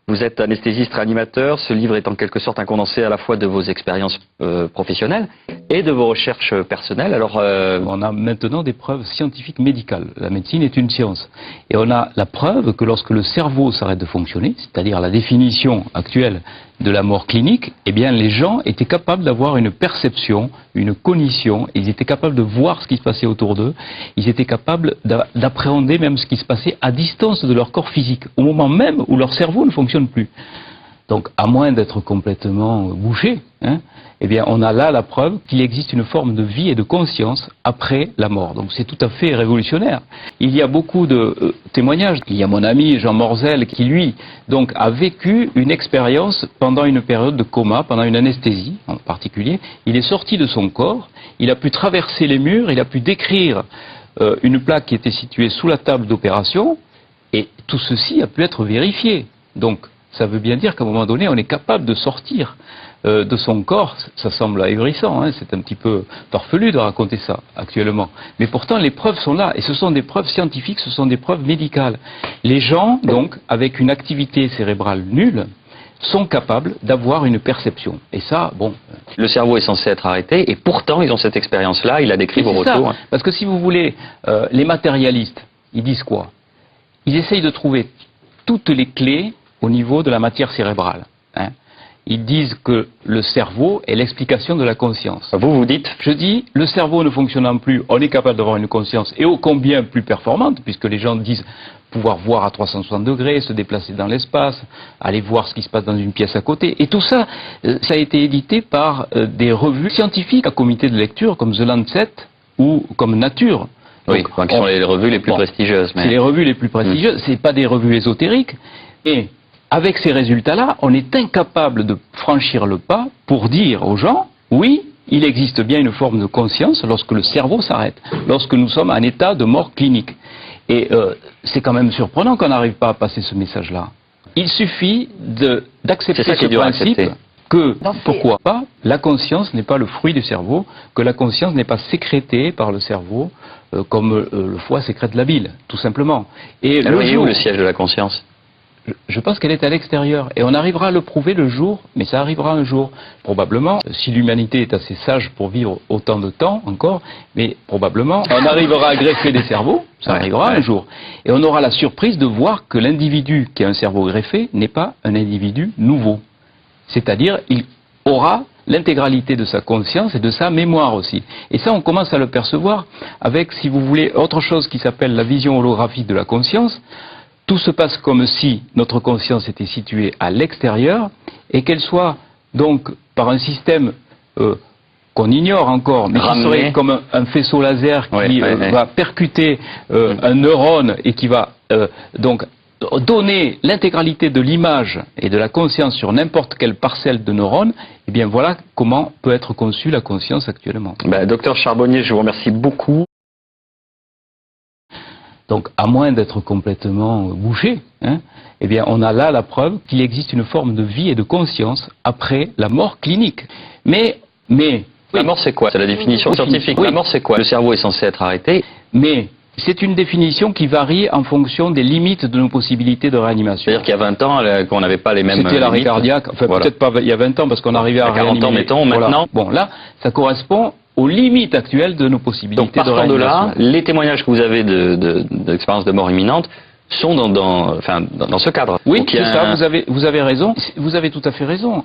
Vous êtes anesthésiste réanimateur, ce livre est en quelque sorte un condensé à la fois de vos expériences professionnelles et de vos recherches personnelles. Alors, on a maintenant des preuves scientifiques médicales. La médecine est une science. Et on a la preuve que lorsque le cerveau s'arrête de fonctionner, c'est-à-dire la définition actuelle de la mort clinique, eh bien les gens étaient capables d'avoir une perception, une cognition, ils étaient capables de voir ce qui se passait autour d'eux, ils étaient capables d'appréhender même ce qui se passait à distance de leur corps physique, au moment même où leur cerveau ne fonctionne plus. Donc, à moins d'être complètement bouché, eh bien, on a là la preuve qu'il existe une forme de vie et de conscience après la mort. Donc, c'est tout à fait révolutionnaire. Il y a beaucoup de témoignages. Il y a mon ami Jean Morzel qui, lui, donc, a vécu une expérience pendant une période de coma, pendant une anesthésie en particulier. Il est sorti de son corps, il a pu traverser les murs, il a pu décrire une plaque qui était située sous la table d'opération, et tout ceci a pu être vérifié. Donc, ça veut bien dire qu'à un moment donné, on est capable de sortir de son corps. Ça semble ahurissant, c'est un petit peu farfelu de raconter ça actuellement. Mais pourtant, les preuves sont là, et ce sont des preuves scientifiques, ce sont des preuves médicales. Les gens, donc, avec une activité cérébrale nulle, sont capables d'avoir une perception. Et ça, bon... Le cerveau est censé être arrêté, et pourtant, ils ont cette expérience-là, il a décrit vos retours. Parce que si vous voulez, les matérialistes, ils disent quoi? Ils essayent de trouver toutes les clés au niveau de la matière cérébrale. Ils disent que le cerveau est l'explication de la conscience. Vous dites? Je dis, le cerveau ne fonctionnant plus, on est capable d'avoir une conscience, et ô combien plus performante, puisque les gens disent pouvoir voir à 360 degrés, se déplacer dans l'espace, aller voir ce qui se passe dans une pièce à côté. Et tout ça, ça a été édité par des revues scientifiques à comité de lecture, comme The Lancet ou comme Nature. Oui, qui sont les revues les plus prestigieuses. C'est les revues les plus prestigieuses, c'est pas des revues ésotériques. Et avec ces résultats-là, on est incapable de franchir le pas pour dire aux gens, oui, il existe bien une forme de conscience lorsque le cerveau s'arrête, lorsque nous sommes en état de mort clinique. Et c'est quand même surprenant qu'on n'arrive pas à passer ce message-là. Il suffit d'accepter ce principe que, pourquoi pas, la conscience n'est pas le fruit du cerveau, que la conscience n'est pas sécrétée par le cerveau, comme le foie sécrète la bile, tout simplement. Et alors, où est le siège de la conscience? Je pense qu'elle est à l'extérieur, et on arrivera à le prouver le jour, mais ça arrivera un jour. Probablement, si l'humanité est assez sage pour vivre autant de temps encore, mais probablement, on arrivera à greffer des cerveaux, ça arrivera un jour. Et on aura la surprise de voir que l'individu qui a un cerveau greffé n'est pas un individu nouveau. C'est-à-dire, il aura l'intégralité de sa conscience et de sa mémoire aussi. Et ça, on commence à le percevoir avec, si vous voulez, autre chose qui s'appelle la vision holographique de la conscience. Tout se passe comme si notre conscience était située à l'extérieur et qu'elle soit donc par un système qu'on ignore encore, mais qui serait comme un faisceau laser qui va percuter un neurone et qui va donc donner l'intégralité de l'image et de la conscience sur n'importe quelle parcelle de neurones. Eh bien voilà comment peut être conçue la conscience actuellement. Docteur Charbonnier, je vous remercie beaucoup. Donc, à moins d'être complètement bouché, eh bien, on a là la preuve qu'il existe une forme de vie et de conscience après la mort clinique. Mais la mort, c'est quoi? C'est la définition scientifique. La mort, c'est quoi? Le cerveau est censé être arrêté. Mais c'est une définition qui varie en fonction des limites de nos possibilités de réanimation. C'est-à-dire qu'il y a 20 ans, qu'on n'avait pas les mêmes C'était l'arrêt cardiaque, enfin peut-être pas il y a 20 ans, parce qu'on arrivait à réanimer. 40 ans, mettons, maintenant. Bon, là, ça correspond aux limites actuelles de nos possibilités de réanimation. Donc, partant de là, les témoignages que vous avez d'expériences de mort imminente sont dans ce cadre. Oui, c'est ça, vous avez raison. Vous avez tout à fait raison.